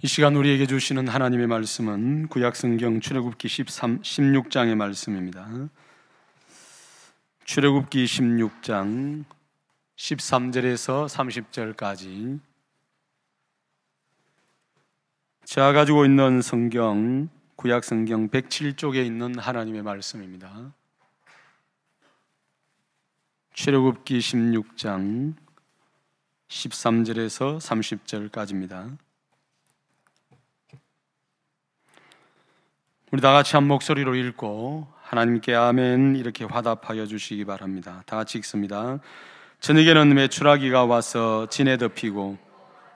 이 시간 우리에게 주시는 하나님의 말씀은 구약성경 출애굽기 16장의 말씀입니다. 출애굽기 16장 13절에서 30절까지 제가 가지고 있는 성경 구약성경 107쪽에 있는 하나님의 말씀입니다. 출애굽기 16장 13절에서 30절까지입니다. 우리 다 같이 한 목소리로 읽고 하나님께 아멘 이렇게 화답하여 주시기 바랍니다. 다 같이 읽습니다. 저녁에는 메추라기가 와서 진에 덮이고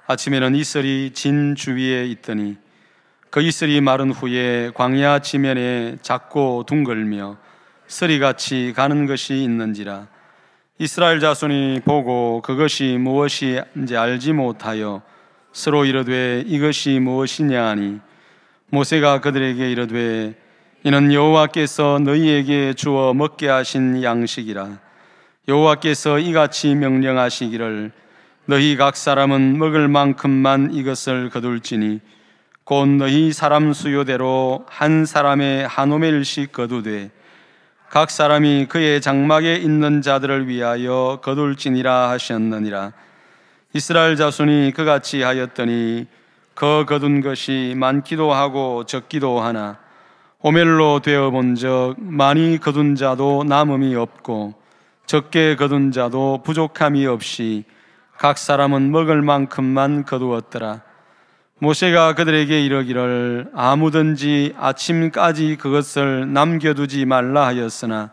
아침에는 이슬이 진 주위에 있더니 그 이슬이 마른 후에 광야 지면에 작고 둥글며 서리같이 가는 것이 있는지라. 이스라엘 자손이 보고 그것이 무엇인지 알지 못하여 서로 이르되 이것이 무엇이냐 하니 모세가 그들에게 이르되 이는 여호와께서 너희에게 주어 먹게 하신 양식이라. 여호와께서 이같이 명령하시기를 너희 각 사람은 먹을 만큼만 이것을 거둘지니 곧 너희 사람 수요대로 한 사람의 한 오멜씩 거두되 각 사람이 그의 장막에 있는 자들을 위하여 거둘지니라 하셨느니라. 이스라엘 자손이 그같이 하였더니 그 거둔 것이 많기도 하고 적기도 하나 오멜로 되어 본적 많이 거둔 자도 남음이 없고 적게 거둔 자도 부족함이 없이 각 사람은 먹을 만큼만 거두었더라. 모세가 그들에게 이르기를 아무든지 아침까지 그것을 남겨두지 말라 하였으나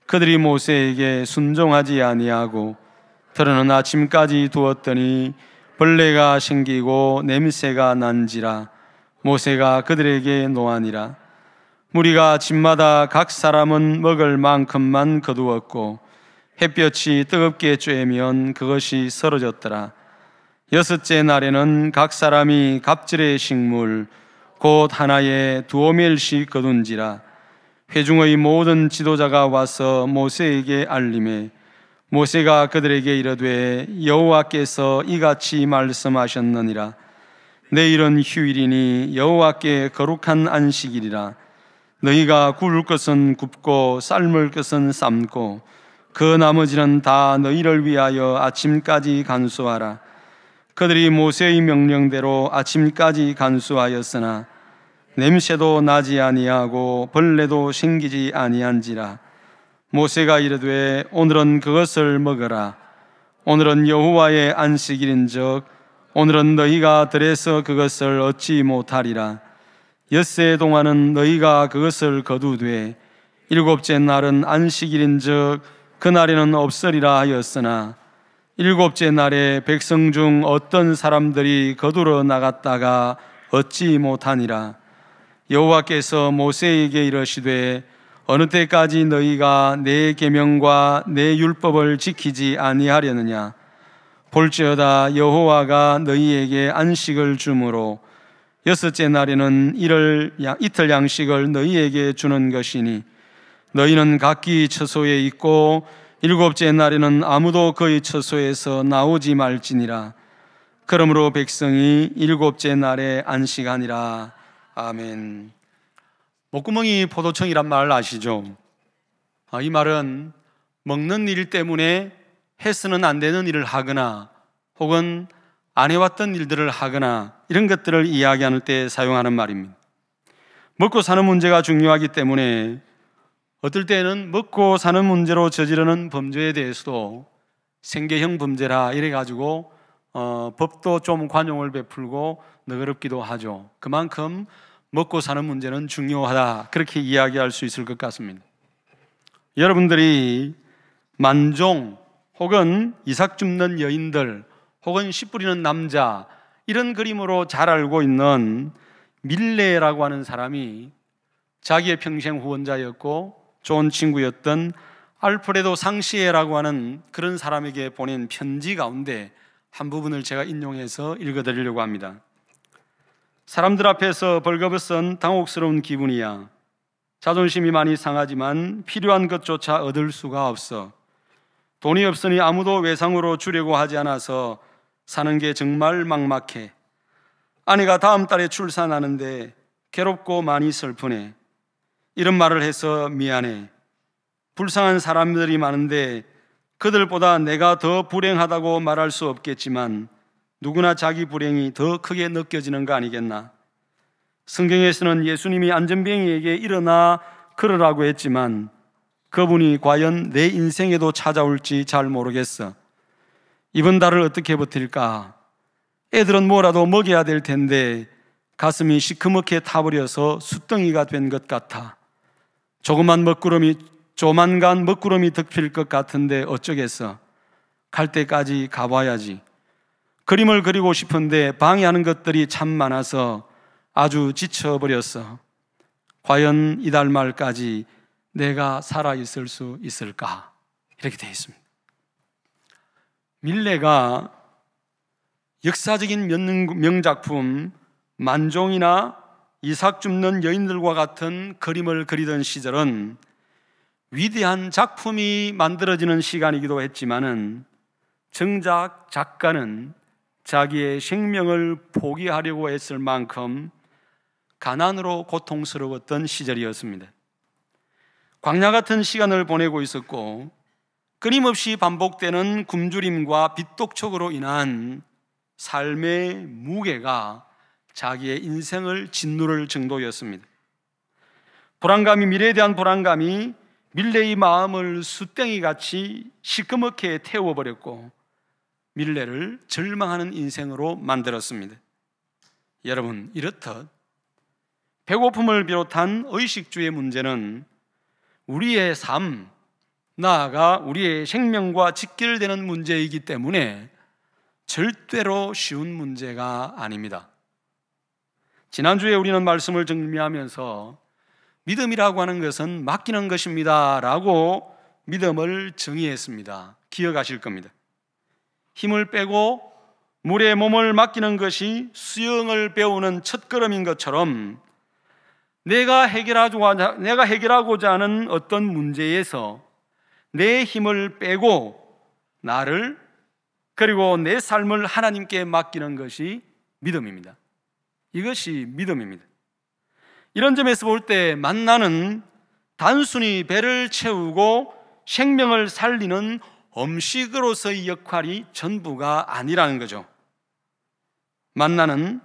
그들이 모세에게 순종하지 아니하고 더러는 아침까지 두었더니 벌레가 생기고 냄새가 난지라. 모세가 그들에게 노하니라. 무리가 아침마다 각 사람은 먹을 만큼만 거두었고 햇볕이 뜨겁게 쬐면 그것이 썰어졌더라. 여섯째 날에는 각 사람이 갑절의 식물 곧 하나에 2오멜씩 거둔지라. 회중의 모든 지도자가 와서 모세에게 알림해 모세가 그들에게 이르되 여호와께서 이같이 말씀하셨느니라. 내일은 휴일이니 여호와께 거룩한 안식일이라. 너희가 구울 것은 굽고 삶을 것은 삶고 그 나머지는 다 너희를 위하여 아침까지 간수하라. 그들이 모세의 명령대로 아침까지 간수하였으나 냄새도 나지 아니하고 벌레도 생기지 아니한지라. 모세가 이르되 오늘은 그것을 먹어라. 오늘은 여호와의 안식일인즉 오늘은 너희가 들에서 그것을 얻지 못하리라. 엿새 동안은 너희가 그것을 거두되 일곱째 날은 안식일인즉 그날에는 없으리라 하였으나 일곱째 날에 백성 중 어떤 사람들이 거두러 나갔다가 얻지 못하니라. 여호와께서 모세에게 이르시되 어느 때까지 너희가 내 계명과 내 율법을 지키지 아니하려느냐. 볼지어다 여호와가 너희에게 안식을 주므로 여섯째 날에는 이틀 양식을 너희에게 주는 것이니 너희는 각기 처소에 있고 일곱째 날에는 아무도 그의 처소에서 나오지 말지니라. 그러므로 백성이 일곱째 날에 안식하니라. 아멘. 목구멍이 포도청이란 말 아시죠? 이 말은 먹는 일 때문에 해서는 안 되는 일을 하거나 혹은 안 해왔던 일들을 하거나 이런 것들을 이야기할 때 사용하는 말입니다. 먹고 사는 문제가 중요하기 때문에 어떨 때는 먹고 사는 문제로 저지르는 범죄에 대해서도 생계형 범죄라 이래가지고 법도 좀 관용을 베풀고 너그럽기도 하죠. 그만큼 먹고 사는 문제는 중요하다 그렇게 이야기할 수 있을 것 같습니다. 여러분들이 만종 혹은 이삭 줍는 여인들 혹은 씨 뿌리는 남자 이런 그림으로 잘 알고 있는 밀레라고 하는 사람이 자기의 평생 후원자였고 좋은 친구였던 알프레도 상시에라고 하는 그런 사람에게 보낸 편지 가운데 한 부분을 제가 인용해서 읽어드리려고 합니다. 사람들 앞에서 벌거벗은 당혹스러운 기분이야. 자존심이 많이 상하지만 필요한 것조차 얻을 수가 없어. 돈이 없으니 아무도 외상으로 주려고 하지 않아서 사는 게 정말 막막해. 아내가 다음 달에 출산하는데 괴롭고 많이 슬프네. 이런 말을 해서 미안해. 불쌍한 사람들이 많은데 그들보다 내가 더 불행하다고 말할 수 없겠지만 누구나 자기 불행이 더 크게 느껴지는 거 아니겠나. 성경에서는 예수님이 안전뱅이에게 일어나 걸으라고 했지만 그분이 과연 내 인생에도 찾아올지 잘 모르겠어. 이번 달을 어떻게 버틸까? 애들은 뭐라도 먹여야 될 텐데 가슴이 시커멓게 타버려서 숫덩이가 된 것 같아. 조만간 먹구름이 덮일 것 같은데 어쩌겠어. 갈 때까지 가봐야지. 그림을 그리고 싶은데 방해하는 것들이 참 많아서 아주 지쳐버렸어. 과연 이달 말까지 내가 살아있을 수 있을까? 이렇게 되어 있습니다. 밀레가 역사적인 명작품 만종이나 이삭 줍는 여인들과 같은 그림을 그리던 시절은 위대한 작품이 만들어지는 시간이기도 했지만은 정작 작가는 자기의 생명을 포기하려고 했을 만큼 가난으로 고통스러웠던 시절이었습니다. 광야 같은 시간을 보내고 있었고 끊임없이 반복되는 굶주림과 빚독촉으로 인한 삶의 무게가 자기의 인생을 짓누를 정도였습니다. 미래에 대한 불안감이 밀레의 마음을 숫덩이같이 시커멓게 태워버렸고 밀레를 절망하는 인생으로 만들었습니다. 여러분, 이렇듯 배고픔을 비롯한 의식주의 문제는 우리의 삶, 나아가 우리의 생명과 직결되는 문제이기 때문에 절대로 쉬운 문제가 아닙니다. 지난주에 우리는 말씀을 정리하면서 믿음이라고 하는 것은 맡기는 것입니다 라고 믿음을 정의했습니다. 기억하실 겁니다. 힘을 빼고 물에 몸을 맡기는 것이 수영을 배우는 첫걸음인 것처럼 내가 해결하고자 하는 어떤 문제에서 내 힘을 빼고 나를 그리고 내 삶을 하나님께 맡기는 것이 믿음입니다. 이것이 믿음입니다. 이런 점에서 볼 때 만나는 단순히 배를 채우고 생명을 살리는 음식으로서의 역할이 전부가 아니라는 거죠. 만나는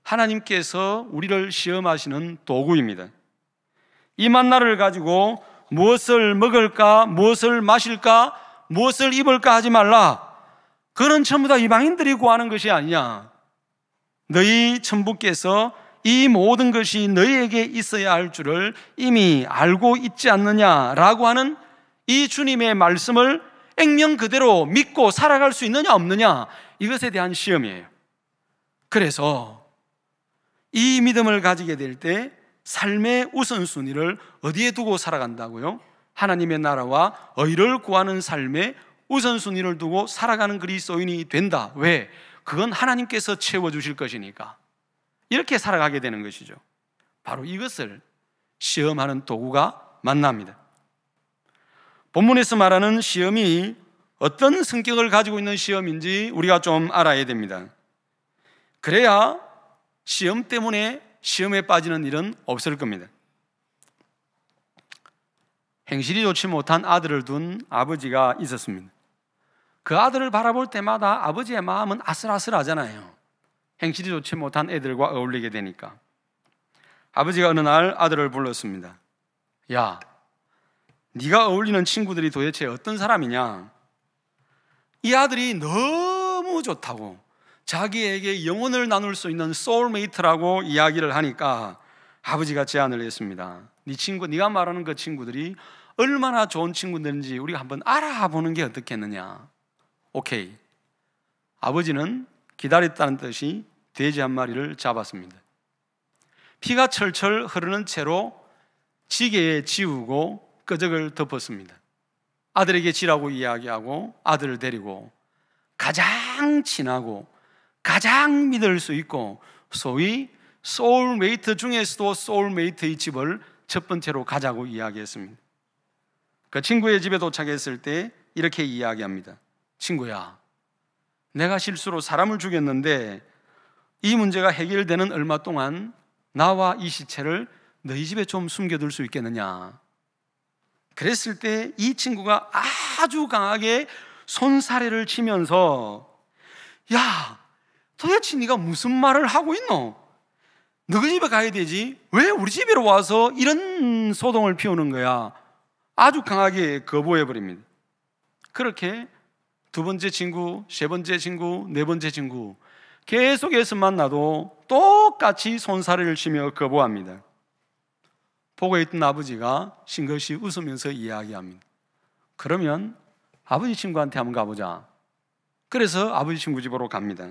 하나님께서 우리를 시험하시는 도구입니다. 이 만나를 가지고 무엇을 먹을까, 무엇을 마실까, 무엇을 입을까 하지 말라. 그건 전부 다 이방인들이 구하는 것이 아니냐. 너희 천부께서 이 모든 것이 너희에게 있어야 할 줄을 이미 알고 있지 않느냐라고 하는 이 주님의 말씀을 액면 그대로 믿고 살아갈 수 있느냐 없느냐, 이것에 대한 시험이에요. 그래서 이 믿음을 가지게 될 때 삶의 우선순위를 어디에 두고 살아간다고요? 하나님의 나라와 의를 구하는 삶의 우선순위를 두고 살아가는 그리스도인이 된다. 왜? 그건 하나님께서 채워주실 것이니까. 이렇게 살아가게 되는 것이죠. 바로 이것을 시험하는 도구가 만납니다. 본문에서 말하는 시험이 어떤 성격을 가지고 있는 시험인지 우리가 좀 알아야 됩니다. 그래야 시험 때문에 시험에 빠지는 일은 없을 겁니다. 행실이 좋지 못한 아들을 둔 아버지가 있었습니다. 그 아들을 바라볼 때마다 아버지의 마음은 아슬아슬하잖아요. 행실이 좋지 못한 애들과 어울리게 되니까. 아버지가 어느 날 아들을 불렀습니다. 야, 네가 어울리는 친구들이 도대체 어떤 사람이냐? 이 아들이 너무 좋다고 자기에게 영혼을 나눌 수 있는 소울메이트라고 이야기를 하니까 아버지가 제안을 했습니다. 네가 말하는 그 친구들이 얼마나 좋은 친구들인지 우리가 한번 알아보는 게 어떻겠느냐. 오케이. 아버지는 기다렸다는 뜻이 돼지 한 마리를 잡았습니다. 피가 철철 흐르는 채로 지게에 지우고 끄적을 덮었습니다. 아들에게 지라고 이야기하고 아들을 데리고 가장 친하고 가장 믿을 수 있고 소위 소울메이트 중에서도 소울메이트의 집을 첫 번째로 가자고 이야기했습니다. 그 친구의 집에 도착했을 때 이렇게 이야기합니다. 친구야, 내가 실수로 사람을 죽였는데 이 문제가 해결되는 얼마 동안 나와 이 시체를 너희 집에 좀 숨겨둘 수 있겠느냐. 그랬을 때 이 친구가 아주 강하게 손사래를 치면서, 야, 도대체 네가 무슨 말을 하고 있노? 너희 집에 가야 되지 왜 우리 집으로 와서 이런 소동을 피우는 거야? 아주 강하게 거부해버립니다. 그렇게 두 번째 친구, 세 번째 친구, 네 번째 친구 계속해서 만나도 똑같이 손사래를 치며 거부합니다. 보고 있던 아버지가 싱긋이 웃으면서 이야기합니다. 그러면 아버지 친구한테 한번 가보자. 그래서 아버지 친구 집으로 갑니다.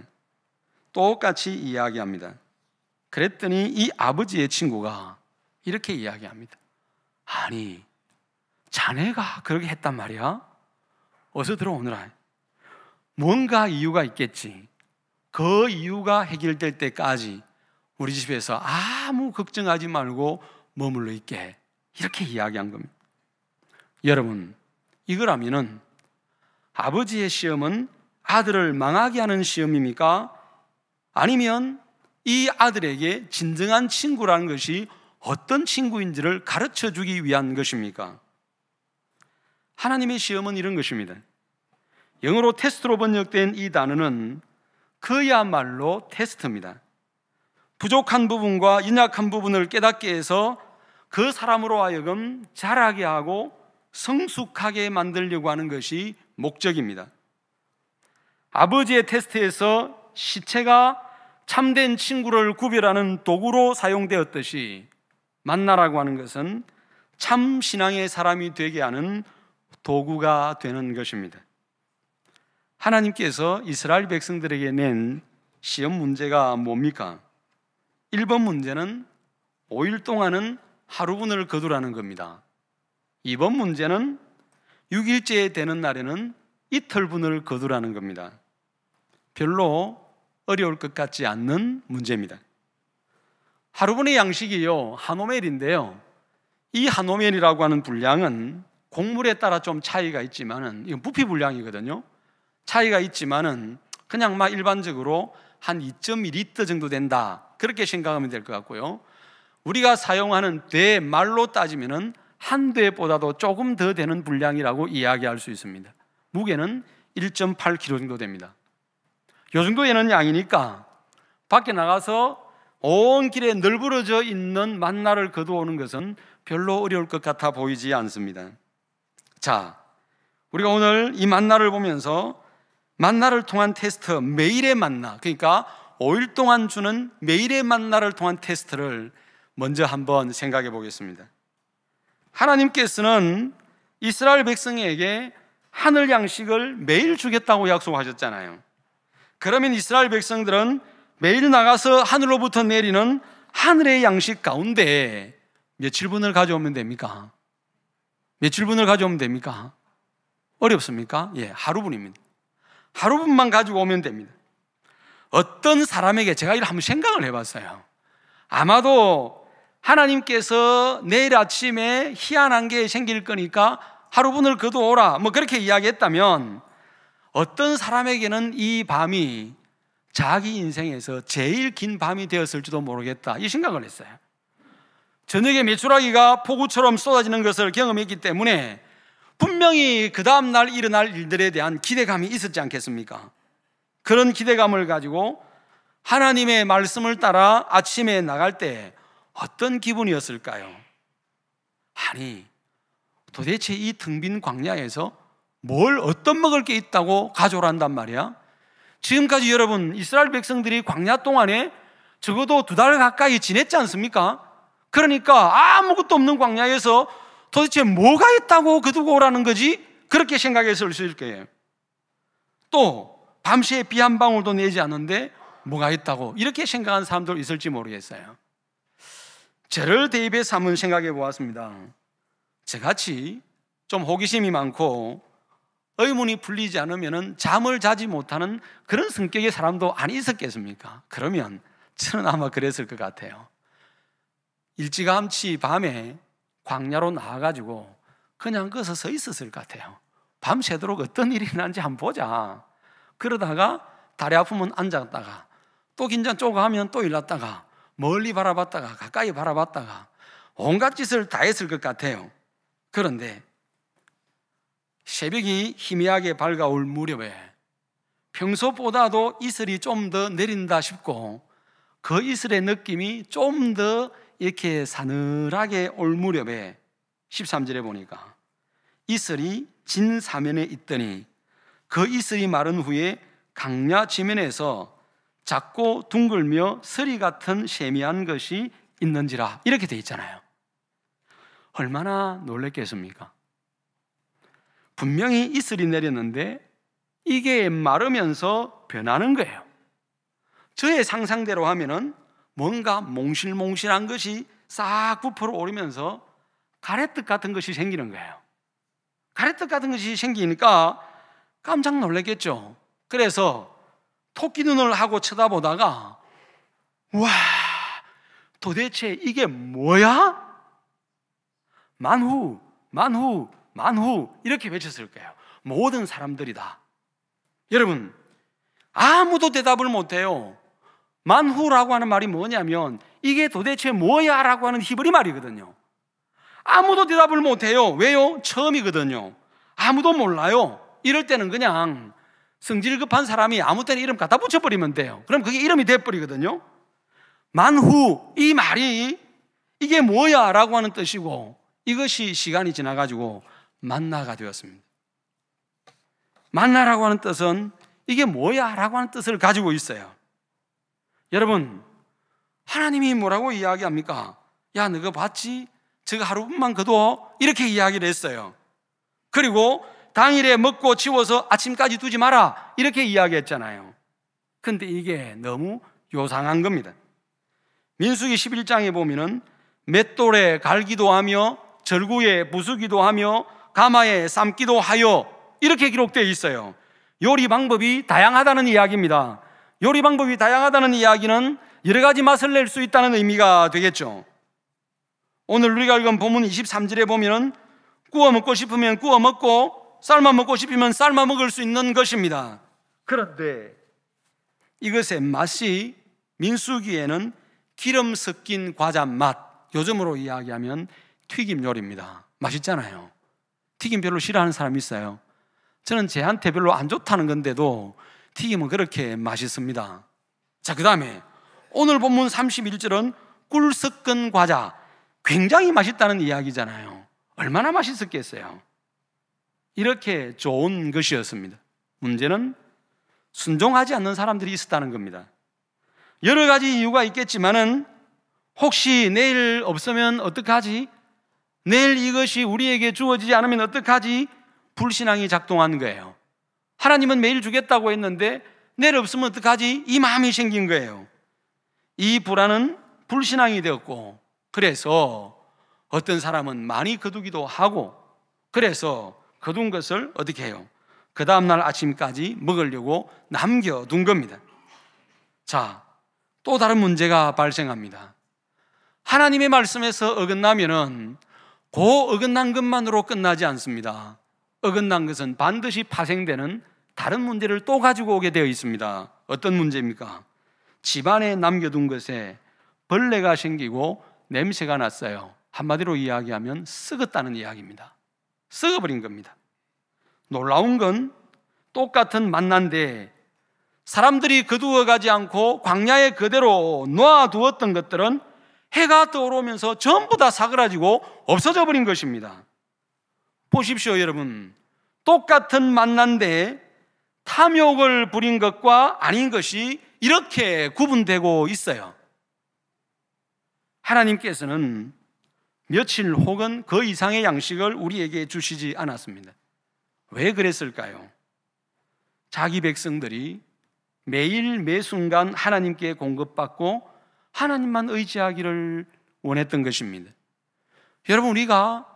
똑같이 이야기합니다. 그랬더니 이 아버지의 친구가 이렇게 이야기합니다. 아니, 자네가 그렇게 했단 말이야? 어서 들어오너라. 뭔가 이유가 있겠지. 그 이유가 해결될 때까지 우리 집에서 아무 걱정하지 말고 머물러 있게. 이렇게 이야기한 겁니다. 여러분, 이거라면은 아버지의 시험은 아들을 망하게 하는 시험입니까? 아니면 이 아들에게 진정한 친구라는 것이 어떤 친구인지를 가르쳐 주기 위한 것입니까? 하나님의 시험은 이런 것입니다. 영어로 테스트로 번역된 이 단어는 그야말로 테스트입니다. 부족한 부분과 연약한 부분을 깨닫게 해서 그 사람으로 하여금 자라게 하고 성숙하게 만들려고 하는 것이 목적입니다. 아버지의 테스트에서 시체가 참된 친구를 구별하는 도구로 사용되었듯이 만나라고 하는 것은 참 신앙의 사람이 되게 하는 도구가 되는 것입니다. 하나님께서 이스라엘 백성들에게 낸 시험 문제가 뭡니까? 1번 문제는 5일 동안은 하루분을 거두라는 겁니다. 2번 문제는 6일째 되는 날에는 이틀분을 거두라는 겁니다. 별로 어려울 것 같지 않는 문제입니다. 하루분의 양식이요, 한오멜인데요. 이 한오멜이라고 하는 분량은 곡물에 따라 좀 차이가 있지만은, 이건 부피 분량이거든요. 차이가 있지만은 그냥 막 일반적으로 한 2.2리터 정도 된다, 그렇게 생각하면 될 것 같고요. 우리가 사용하는 대 말로 따지면은 한 대보다도 조금 더 되는 분량이라고 이야기할 수 있습니다. 무게는 1.8kg 정도 됩니다. 요 정도 되는 양이니까 밖에 나가서 온 길에 널브러져 있는 만나를 거두오는 것은 별로 어려울 것 같아 보이지 않습니다. 자, 우리가 오늘 이 만나를 보면서 만나를 통한 테스트, 매일의 만나, 그러니까 5일 동안 주는 매일의 만나를 통한 테스트를 먼저 한번 생각해 보겠습니다. 하나님께서는 이스라엘 백성에게 하늘 양식을 매일 주겠다고 약속하셨잖아요. 그러면 이스라엘 백성들은 매일 나가서 하늘로부터 내리는 하늘의 양식 가운데 며칠분을 가져오면 됩니까? 며칠분을 가져오면 됩니까? 어렵습니까? 예, 하루분입니다. 하루분만 가지고 오면 됩니다. 어떤 사람에게 제가 이를 한번 생각을 해봤어요. 아마도 하나님께서 내일 아침에 희한한 게 생길 거니까 하루분을 거두오라, 뭐 그렇게 이야기했다면 어떤 사람에게는 이 밤이 자기 인생에서 제일 긴 밤이 되었을지도 모르겠다, 이 생각을 했어요. 저녁에 메추라기가 폭우처럼 쏟아지는 것을 경험했기 때문에 분명히 그 다음날 일어날 일들에 대한 기대감이 있었지 않겠습니까? 그런 기대감을 가지고 하나님의 말씀을 따라 아침에 나갈 때 어떤 기분이었을까요? 아니, 도대체 이 텅 빈 광야에서 뭘 어떤 먹을 게 있다고 가져오란단 말이야? 지금까지 여러분, 이스라엘 백성들이 광야 동안에 적어도 2달 가까이 지냈지 않습니까? 그러니까 아무것도 없는 광야에서 도대체 뭐가 있다고 거두고 오라는 거지? 그렇게 생각했을 수 있을 거예요. 또 밤새 비 한 방울도 내지 않는데 뭐가 있다고 이렇게 생각하는 사람도 있을지 모르겠어요. 저를 대입해서 한번 생각해 보았습니다. 저같이 좀 호기심이 많고 의문이 풀리지 않으면 잠을 자지 못하는 그런 성격의 사람도 안 있었겠습니까? 그러면 저는 아마 그랬을 것 같아요. 일찌감치 밤에 광야로 나와가지고 그냥 거기서 서 있었을 것 같아요. 밤새도록 어떤 일이 일어나는지 한번 보자. 그러다가 다리 아프면 앉았다가 또 긴장 쪼고 하면 또 일났다가 멀리 바라봤다가 가까이 바라봤다가 온갖 짓을 다 했을 것 같아요. 그런데 새벽이 희미하게 밝아올 무렵에 평소보다도 이슬이 좀 더 내린다 싶고 그 이슬의 느낌이 좀 더 이렇게 사늘하게 올 무렵에 13절에 보니까 이슬이 진 사면에 있더니 그 이슬이 마른 후에 강야 지면에서 작고 둥글며 서리 같은 세미한 것이 있는지라 이렇게 돼 있잖아요. 얼마나 놀랬겠습니까? 분명히 이슬이 내렸는데 이게 마르면서 변하는 거예요. 저의 상상대로 하면은 뭔가 몽실몽실한 것이 싹 부풀어 오르면서 가래떡 같은 것이 생기는 거예요. 가래떡 같은 것이 생기니까 깜짝 놀랐겠죠. 그래서 토끼 눈을 하고 쳐다보다가 와, 도대체 이게 뭐야? 만후, 만후, 만후 이렇게 외쳤을 거예요. 모든 사람들이 다. 여러분, 아무도 대답을 못해요. 만후라고 하는 말이 뭐냐면 이게 도대체 뭐야? 라고 하는 히브리 말이거든요. 아무도 대답을 못해요. 왜요? 처음이거든요. 아무도 몰라요. 이럴 때는 그냥 성질 급한 사람이 아무 때나 이름 갖다 붙여버리면 돼요. 그럼 그게 이름이 돼버리거든요. 만후, 이 말이 이게 뭐야? 라고 하는 뜻이고 이것이 시간이 지나가지고 만나가 되었습니다. 만나라고 하는 뜻은 이게 뭐야? 라고 하는 뜻을 가지고 있어요. 여러분, 하나님이 뭐라고 이야기합니까? 야, 너가 봤지? 저거 하루만 거둬? 이렇게 이야기를 했어요. 그리고 당일에 먹고 치워서 아침까지 두지 마라 이렇게 이야기했잖아요. 근데 이게 너무 요상한 겁니다. 민수기 11장에 보면은 맷돌에 갈기도 하며 절구에 부수기도 하며 가마에 삶기도 하여 이렇게 기록되어 있어요. 요리 방법이 다양하다는 이야기입니다. 요리 방법이 다양하다는 이야기는 여러 가지 맛을 낼 수 있다는 의미가 되겠죠. 오늘 우리가 읽은 본문 23절에 보면 구워 먹고 싶으면 구워 먹고 삶아 먹고 싶으면 삶아 먹을 수 있는 것입니다. 그런데 이것의 맛이 민수기에는 기름 섞인 과자 맛, 요즘으로 이야기하면 튀김 요리입니다. 맛있잖아요. 튀김 별로 싫어하는 사람이 있어요. 저는 제한테 별로 안 좋다는 건데도 튀김은 그렇게 맛있습니다. 자, 그 다음에 오늘 본문 31절은 꿀 섞은 과자, 굉장히 맛있다는 이야기잖아요. 얼마나 맛있었겠어요. 이렇게 좋은 것이었습니다. 문제는 순종하지 않는 사람들이 있었다는 겁니다. 여러 가지 이유가 있겠지만은 혹시 내일 없으면 어떡하지? 내일 이것이 우리에게 주어지지 않으면 어떡하지? 불신앙이 작동한 거예요. 하나님은 매일 주겠다고 했는데 내일 없으면 어떡하지? 이 마음이 생긴 거예요. 이 불안은 불신앙이 되었고, 그래서 어떤 사람은 많이 거두기도 하고, 그래서 거둔 것을 어떻게 해요? 그 다음날 아침까지 먹으려고 남겨둔 겁니다. 자, 또 다른 문제가 발생합니다. 하나님의 말씀에서 어긋나면은 그 어긋난 것만으로 끝나지 않습니다. 어긋난 것은 반드시 파생되는 다른 문제를 또 가지고 오게 되어 있습니다. 어떤 문제입니까? 집안에 남겨둔 것에 벌레가 생기고 냄새가 났어요. 한마디로 이야기하면 썩었다는 이야기입니다. 썩어버린 겁니다. 놀라운 건 똑같은 만난데 사람들이 거두어 가지 않고 광야에 그대로 놓아두었던 것들은 해가 떠오르면서 전부 다 사그라지고 없어져 버린 것입니다. 보십시오, 여러분. 똑같은 만난데 탐욕을 부린 것과 아닌 것이 이렇게 구분되고 있어요. 하나님께서는 며칠 혹은 그 이상의 양식을 우리에게 주시지 않았습니다. 왜 그랬을까요? 자기 백성들이 매일 매순간 하나님께 공급받고 하나님만 의지하기를 원했던 것입니다. 여러분, 우리가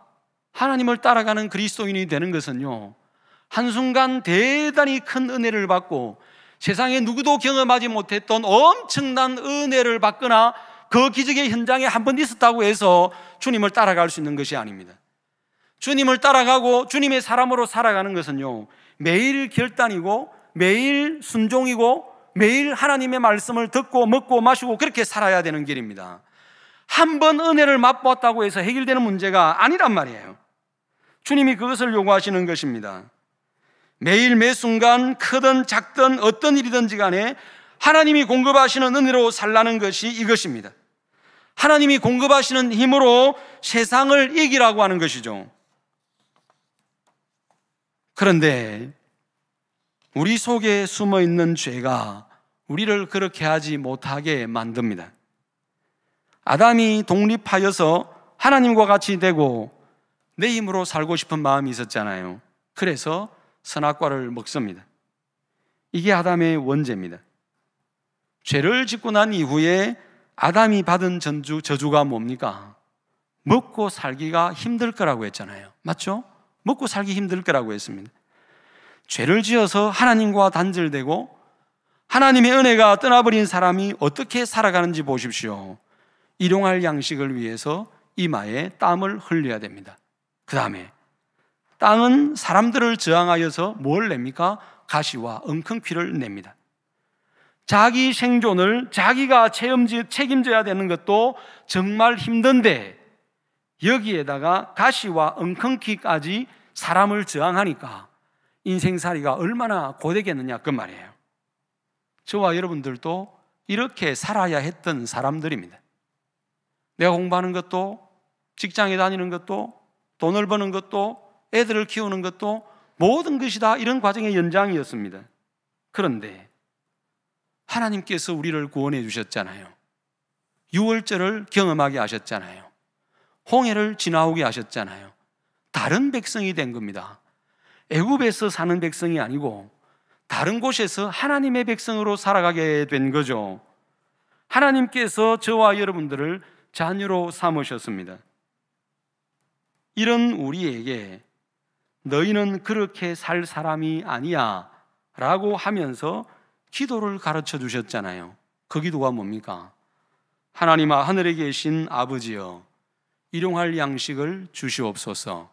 하나님을 따라가는 그리스도인이 되는 것은요, 한순간 대단히 큰 은혜를 받고 세상에 누구도 경험하지 못했던 엄청난 은혜를 받거나 그 기적의 현장에 한번 있었다고 해서 주님을 따라갈 수 있는 것이 아닙니다. 주님을 따라가고 주님의 사람으로 살아가는 것은요, 매일 결단이고 매일 순종이고 매일 하나님의 말씀을 듣고 먹고 마시고 그렇게 살아야 되는 길입니다. 한 번 은혜를 맛보았다고 해서 해결되는 문제가 아니란 말이에요. 주님이 그것을 요구하시는 것입니다. 매일 매 순간 크든 작든 어떤 일이든지 간에 하나님이 공급하시는 은혜로 살라는 것이 이것입니다. 하나님이 공급하시는 힘으로 세상을 이기라고 하는 것이죠. 그런데 우리 속에 숨어있는 죄가 우리를 그렇게 하지 못하게 만듭니다. 아담이 독립하여서 하나님과 같이 되고 내 힘으로 살고 싶은 마음이 있었잖아요. 그래서 선악과를 먹습니다. 이게 아담의 원죄입니다. 죄를 짓고 난 이후에 아담이 받은 저주가 뭡니까? 먹고 살기가 힘들 거라고 했잖아요. 맞죠? 먹고 살기 힘들 거라고 했습니다. 죄를 지어서 하나님과 단절되고 하나님의 은혜가 떠나버린 사람이 어떻게 살아가는지 보십시오. 일용할 양식을 위해서 이마에 땀을 흘려야 됩니다. 그 다음에 땅은 사람들을 저항하여서 뭘 냅니까? 가시와 엉겅퀴를 냅니다. 자기 생존을 자기가 책임져야 되는 것도 정말 힘든데 여기에다가 가시와 엉겅퀴까지 사람을 저항하니까 인생살이가 얼마나 고되겠느냐 그 말이에요. 저와 여러분들도 이렇게 살아야 했던 사람들입니다. 내가 공부하는 것도, 직장에 다니는 것도, 돈을 버는 것도, 애들을 키우는 것도 모든 것이 다 이런 과정의 연장이었습니다. 그런데 하나님께서 우리를 구원해 주셨잖아요. 유월절을 경험하게 하셨잖아요. 홍해를 지나오게 하셨잖아요. 다른 백성이 된 겁니다. 애굽에서 사는 백성이 아니고 다른 곳에서 하나님의 백성으로 살아가게 된 거죠. 하나님께서 저와 여러분들을 자녀로 삼으셨습니다. 이런 우리에게 너희는 그렇게 살 사람이 아니야 라고 하면서 기도를 가르쳐 주셨잖아요. 그 기도가 뭡니까? 하나님아, 하늘에 계신 아버지여, 일용할 양식을 주시옵소서.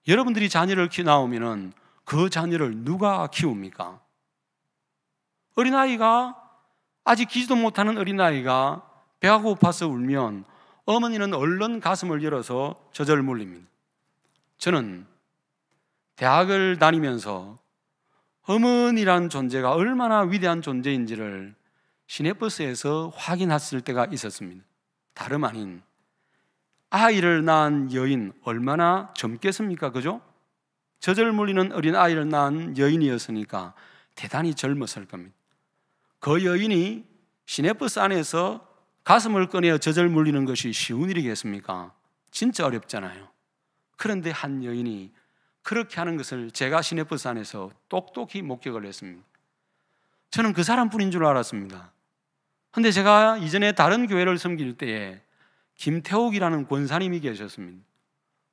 여러분들이 자녀를 낳으면 그 자녀를 누가 키웁니까? 어린아이가, 아직 기지도 못하는 어린아이가 배가 고파서 울면 어머니는 얼른 가슴을 열어서 젖을 물립니다. 저는 대학을 다니면서 어머니라는 존재가 얼마나 위대한 존재인지를 시내버스에서 확인했을 때가 있었습니다. 다름 아닌 아이를 낳은 여인 얼마나 젊겠습니까? 그죠? 젖을 물리는 어린 아이를 낳은 여인이었으니까 대단히 젊었을 겁니다. 그 여인이 시내버스 안에서 가슴을 꺼내어 젖을 물리는 것이 쉬운 일이겠습니까? 진짜 어렵잖아요. 그런데 한 여인이 그렇게 하는 것을 제가 시내버스 안에서 똑똑히 목격을 했습니다. 저는 그 사람뿐인 줄 알았습니다. 그런데 제가 이전에 다른 교회를 섬길 때에 김태옥이라는 권사님이 계셨습니다.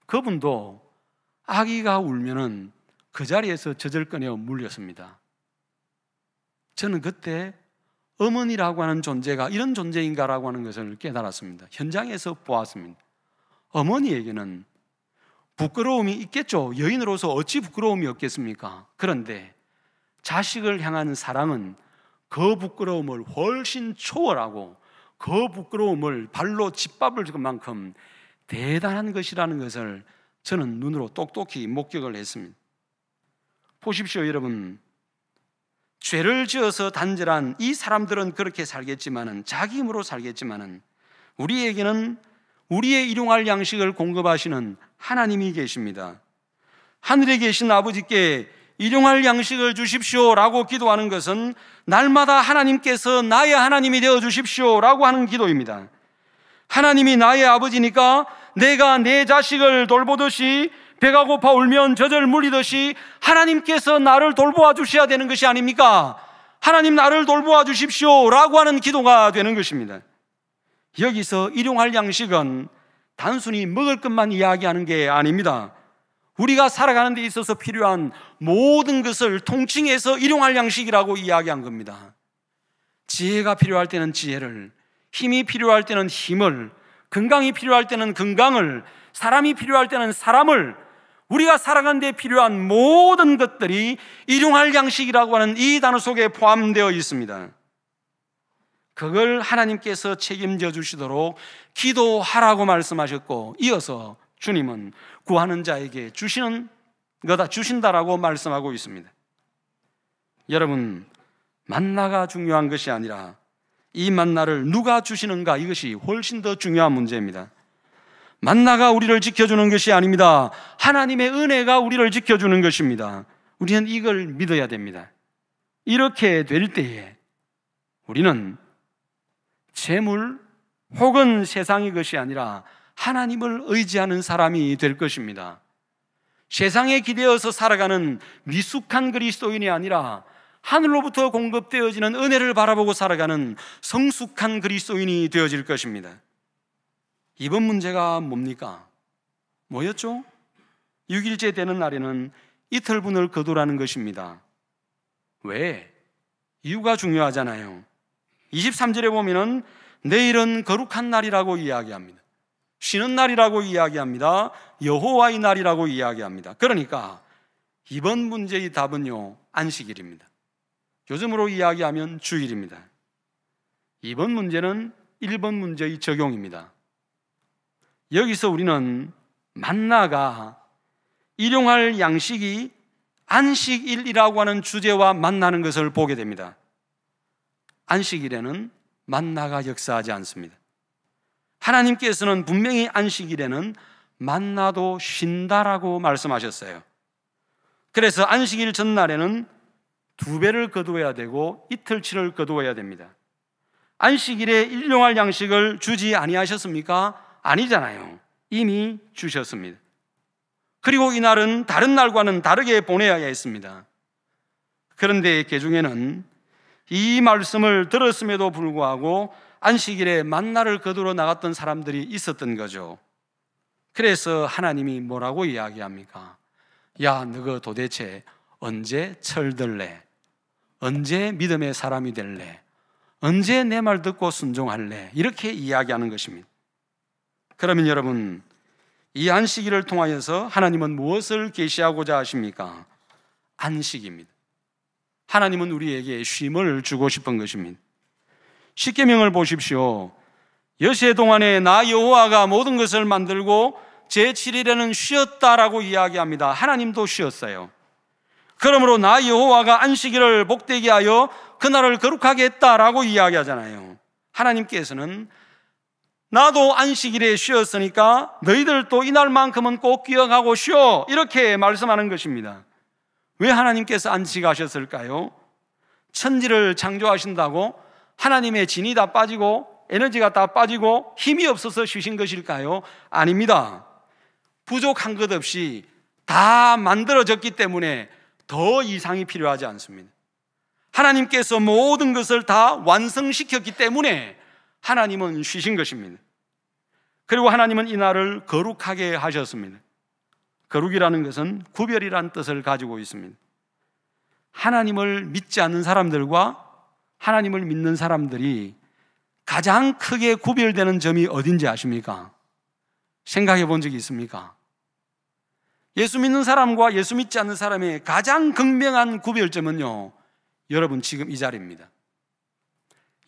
그분도 아기가 울면은 그 자리에서 젖을 꺼내어 물렸습니다. 저는 그때 어머니라고 하는 존재가 이런 존재인가라고 하는 것을 깨달았습니다. 현장에서 보았습니다. 어머니에게는 부끄러움이 있겠죠. 여인으로서 어찌 부끄러움이 없겠습니까? 그런데 자식을 향한 사랑은 그 부끄러움을 훨씬 초월하고 그 부끄러움을 발로 짓밟을 만큼 대단한 것이라는 것을 저는 눈으로 똑똑히 목격을 했습니다. 보십시오, 여러분. 죄를 지어서 단절한 이 사람들은 그렇게 살겠지만은, 자기 힘으로 살겠지만은, 우리에게는 우리의 일용할 양식을 공급하시는 하나님이 계십니다. 하늘에 계신 아버지께 일용할 양식을 주십시오 라고 기도하는 것은 날마다 하나님께서 나의 하나님이 되어 주십시오 라고 하는 기도입니다. 하나님이 나의 아버지니까 내가 내 자식을 돌보듯이 배가 고파 울면 젖을 물리듯이 하나님께서 나를 돌보아 주셔야 되는 것이 아닙니까? 하나님 나를 돌보아 주십시오 라고 하는 기도가 되는 것입니다. 여기서 일용할 양식은 단순히 먹을 것만 이야기하는 게 아닙니다. 우리가 살아가는 데 있어서 필요한 모든 것을 통칭해서 일용할 양식이라고 이야기한 겁니다. 지혜가 필요할 때는 지혜를, 힘이 필요할 때는 힘을, 건강이 필요할 때는 건강을, 사람이 필요할 때는 사람을, 우리가 살아가는 데 필요한 모든 것들이 일용할 양식이라고 하는 이 단어 속에 포함되어 있습니다. 그걸 하나님께서 책임져 주시도록 기도하라고 말씀하셨고, 이어서 주님은 구하는 자에게 주신다라고 말씀하고 있습니다. 여러분, 만나가 중요한 것이 아니라 이 만나를 누가 주시는가, 이것이 훨씬 더 중요한 문제입니다. 만나가 우리를 지켜주는 것이 아닙니다. 하나님의 은혜가 우리를 지켜주는 것입니다. 우리는 이걸 믿어야 됩니다. 이렇게 될 때에 우리는 재물 혹은 세상의 것이 아니라 하나님을 의지하는 사람이 될 것입니다. 세상에 기대어서 살아가는 미숙한 그리스도인이 아니라 하늘로부터 공급되어지는 은혜를 바라보고 살아가는 성숙한 그리스도인이 되어질 것입니다. 이번 문제가 뭡니까? 뭐였죠? 6일째 되는 날에는 이틀분을 거두라는 것입니다. 왜? 이유가 중요하잖아요. 23절에 보면은 내일은 거룩한 날이라고 이야기합니다. 쉬는 날이라고 이야기합니다. 여호와의 날이라고 이야기합니다. 그러니까 이번 문제의 답은요, 안식일입니다. 요즘으로 이야기하면 주일입니다. 이번 문제는 1번 문제의 적용입니다. 여기서 우리는 만나가 일용할 양식이 안식일이라고 하는 주제와 만나는 것을 보게 됩니다. 안식일에는 만나가 역사하지 않습니다. 하나님께서는 분명히 안식일에는 만나도 쉰다라고 말씀하셨어요. 그래서 안식일 전날에는 2배를 거두어야 되고 이틀치를 거두어야 됩니다. 안식일에 일용할 양식을 주지 아니하셨습니까? 아니잖아요. 이미 주셨습니다. 그리고 이날은 다른 날과는 다르게 보내야 했습니다. 그런데 개중에는 이 말씀을 들었음에도 불구하고 안식일에 만나를 거두러 나갔던 사람들이 있었던 거죠. 그래서 하나님이 뭐라고 이야기합니까? 야, 너가 도대체 언제 철들래? 언제 믿음의 사람이 될래? 언제 내 말 듣고 순종할래? 이렇게 이야기하는 것입니다. 그러면 여러분, 이 안식일을 통하여서 하나님은 무엇을 계시하고자 하십니까? 안식입니다. 하나님은 우리에게 쉼을 주고 싶은 것입니다. 십계명을 보십시오. 여세 동안에 나 여호와가 모든 것을 만들고 제7일에는 쉬었다라고 이야기합니다. 하나님도 쉬었어요. 그러므로 나 여호와가 안식일을 복되게 하여 그날을 거룩하게 했다라고 이야기하잖아요. 하나님께서는 나도 안식일에 쉬었으니까 너희들도 이날만큼은 꼭 기억하고 쉬어, 이렇게 말씀하는 것입니다. 왜 하나님께서 안식하셨을까요? 천지를 창조하신다고 하나님의 진이 다 빠지고 에너지가 다 빠지고 힘이 없어서 쉬신 것일까요? 아닙니다. 부족한 것 없이 다 만들어졌기 때문에 더 이상이 필요하지 않습니다. 하나님께서 모든 것을 다 완성시켰기 때문에 하나님은 쉬신 것입니다. 그리고 하나님은 이날을 거룩하게 하셨습니다. 거룩이라는 것은 구별이라는 뜻을 가지고 있습니다. 하나님을 믿지 않는 사람들과 하나님을 믿는 사람들이 가장 크게 구별되는 점이 어딘지 아십니까? 생각해 본 적이 있습니까? 예수 믿는 사람과 예수 믿지 않는 사람의 가장 극명한 구별점은요, 여러분 지금 이 자리입니다.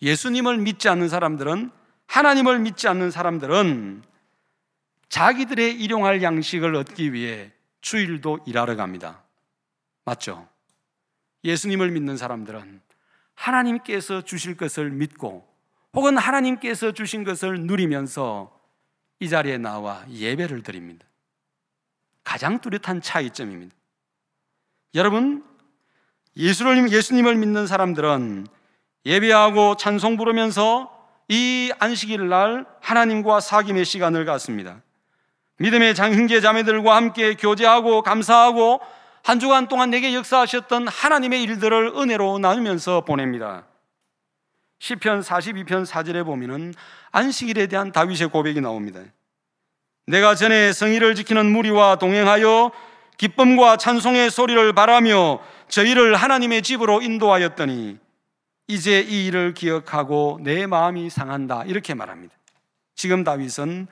예수님을 믿지 않는 사람들은, 하나님을 믿지 않는 사람들은 자기들의 일용할 양식을 얻기 위해 주일도 일하러 갑니다. 맞죠? 예수님을 믿는 사람들은 하나님께서 주실 것을 믿고 혹은 하나님께서 주신 것을 누리면서 이 자리에 나와 예배를 드립니다. 가장 뚜렷한 차이점입니다. 여러분, 예수님을 믿는 사람들은 예배하고 찬송 부르면서 이 안식일 날 하나님과 사귐의 시간을 갖습니다. 믿음의 형제 자매들과 함께 교제하고 감사하고 한 주간 동안 내게 역사하셨던 하나님의 일들을 은혜로 나누면서 보냅니다. 시편 42편 4절에 보면은 안식일에 대한 다윗의 고백이 나옵니다. 내가 전에 성의를 지키는 무리와 동행하여 기쁨과 찬송의 소리를 바라며 저희를 하나님의 집으로 인도하였더니 이제 이 일을 기억하고 내 마음이 상한다, 이렇게 말합니다. 지금 다윗은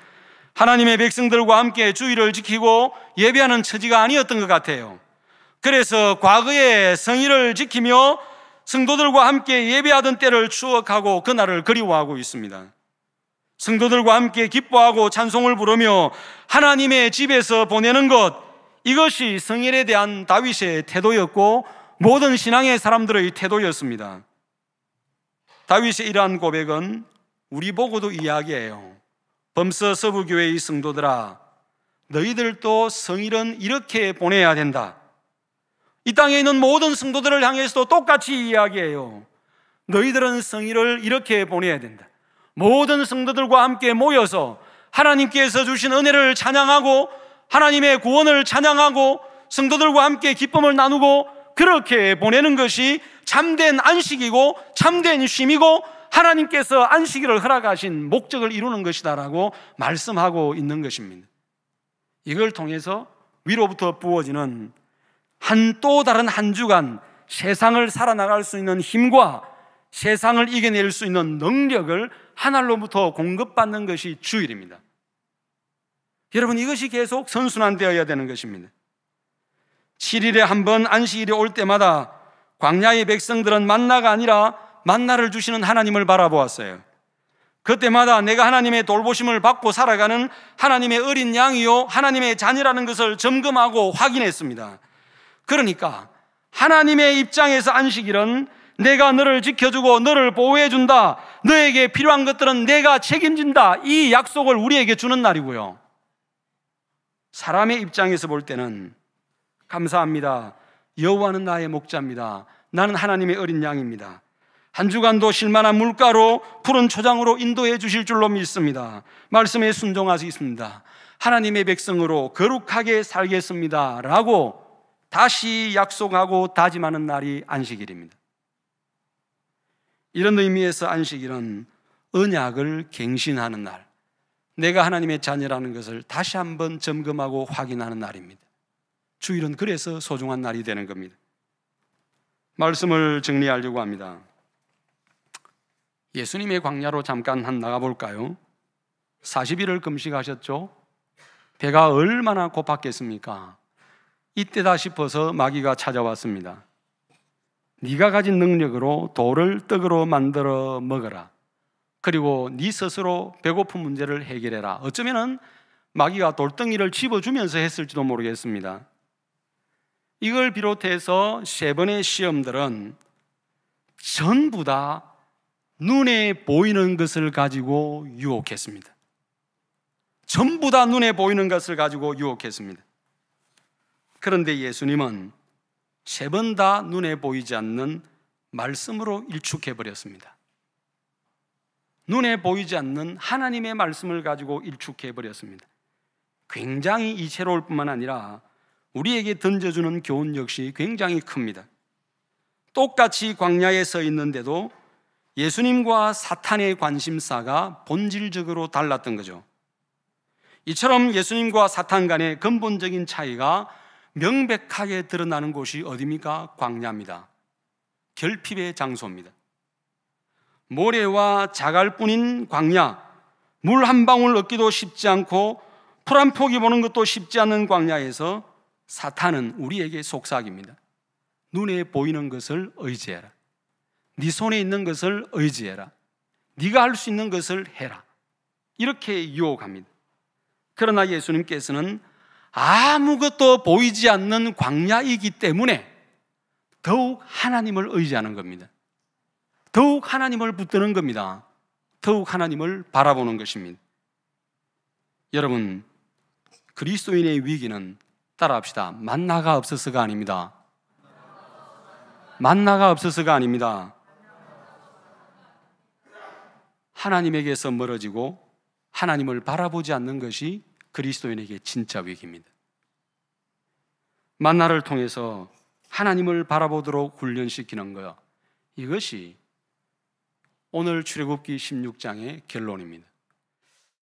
하나님의 백성들과 함께 주의를 지키고 예배하는 처지가 아니었던 것 같아요. 그래서 과거의 성의를 지키며 성도들과 함께 예배하던 때를 추억하고 그날을 그리워하고 있습니다. 성도들과 함께 기뻐하고 찬송을 부르며 하나님의 집에서 보내는 것, 이것이 성일에 대한 다윗의 태도였고 모든 신앙의 사람들의 태도였습니다. 다윗의 이러한 고백은 우리 보고도 이야기해요. 범서 서부교회의 성도들아, 너희들도 성일은 이렇게 보내야 된다. 이 땅에 있는 모든 성도들을 향해서도 똑같이 이야기해요. 너희들은 성일을 이렇게 보내야 된다. 모든 성도들과 함께 모여서 하나님께서 주신 은혜를 찬양하고 하나님의 구원을 찬양하고 성도들과 함께 기쁨을 나누고 그렇게 보내는 것이 참된 안식이고 참된 쉼이고 하나님께서 안식일을 허락하신 목적을 이루는 것이다라고 말씀하고 있는 것입니다. 이걸 통해서 위로부터 부어지는 또 다른 한 주간 세상을 살아나갈 수 있는 힘과 세상을 이겨낼 수 있는 능력을 하늘로부터 공급받는 것이 주일입니다. 여러분, 이것이 계속 선순환되어야 되는 것입니다. 7일에 한 번 안식일이 올 때마다 광야의 백성들은 만나가 아니라 만나를 주시는 하나님을 바라보았어요. 그때마다 내가 하나님의 돌보심을 받고 살아가는 하나님의 어린 양이요 하나님의 자녀라는 것을 점검하고 확인했습니다. 그러니까 하나님의 입장에서 안식일은 내가 너를 지켜주고 너를 보호해준다, 너에게 필요한 것들은 내가 책임진다, 이 약속을 우리에게 주는 날이고요. 사람의 입장에서 볼 때는 감사합니다, 여호와는 나의 목자입니다, 나는 하나님의 어린 양입니다, 한 주간도 쉴만한 물가로 푸른 초장으로 인도해 주실 줄로 믿습니다, 말씀에 순종하시겠습니다, 하나님의 백성으로 거룩하게 살겠습니다 라고 다시 약속하고 다짐하는 날이 안식일입니다. 이런 의미에서 안식일은 언약을 갱신하는 날, 내가 하나님의 자녀라는 것을 다시 한번 점검하고 확인하는 날입니다. 주일은 그래서 소중한 날이 되는 겁니다. 말씀을 정리하려고 합니다. 예수님의 광야로 잠깐 나가볼까요? 40일을 금식하셨죠? 배가 얼마나 고팠겠습니까? 이때다 싶어서 마귀가 찾아왔습니다. 네가 가진 능력으로 돌을 떡으로 만들어 먹어라. 그리고 네 스스로 배고픈 문제를 해결해라. 어쩌면 마귀가 돌덩이를 집어주면서 했을지도 모르겠습니다. 이걸 비롯해서 3번의 시험들은 전부 다 눈에 보이는 것을 가지고 유혹했습니다. 전부 다 눈에 보이는 것을 가지고 유혹했습니다. 그런데 예수님은 3번 다 눈에 보이지 않는 말씀으로 일축해버렸습니다. 눈에 보이지 않는 하나님의 말씀을 가지고 일축해버렸습니다. 굉장히 이채로울 뿐만 아니라 우리에게 던져주는 교훈 역시 굉장히 큽니다. 똑같이 광야에 서 있는데도 예수님과 사탄의 관심사가 본질적으로 달랐던 거죠. 이처럼 예수님과 사탄 간의 근본적인 차이가 명백하게 드러나는 곳이 어디입니까? 광야입니다. 결핍의 장소입니다. 모래와 자갈뿐인 광야, 물 한 방울 얻기도 쉽지 않고 풀 한 포기 보는 것도 쉽지 않은 광야에서 사탄은 우리에게 속삭입니다. 눈에 보이는 것을 의지해라. 네 손에 있는 것을 의지해라. 네가 할 수 있는 것을 해라. 이렇게 유혹합니다. 그러나 예수님께서는 아무것도 보이지 않는 광야이기 때문에 더욱 하나님을 의지하는 겁니다. 더욱 하나님을 붙드는 겁니다. 더욱 하나님을 바라보는 것입니다. 여러분, 그리스도인의 위기는 따라합시다. 만나가 없어서가 아닙니다. 만나가 없어서가 아닙니다. 하나님에게서 멀어지고 하나님을 바라보지 않는 것이 그리스도인에게 진짜 위기입니다. 만나를 통해서 하나님을 바라보도록 훈련시키는 것, 이것이 오늘 출애굽기 16장의 결론입니다.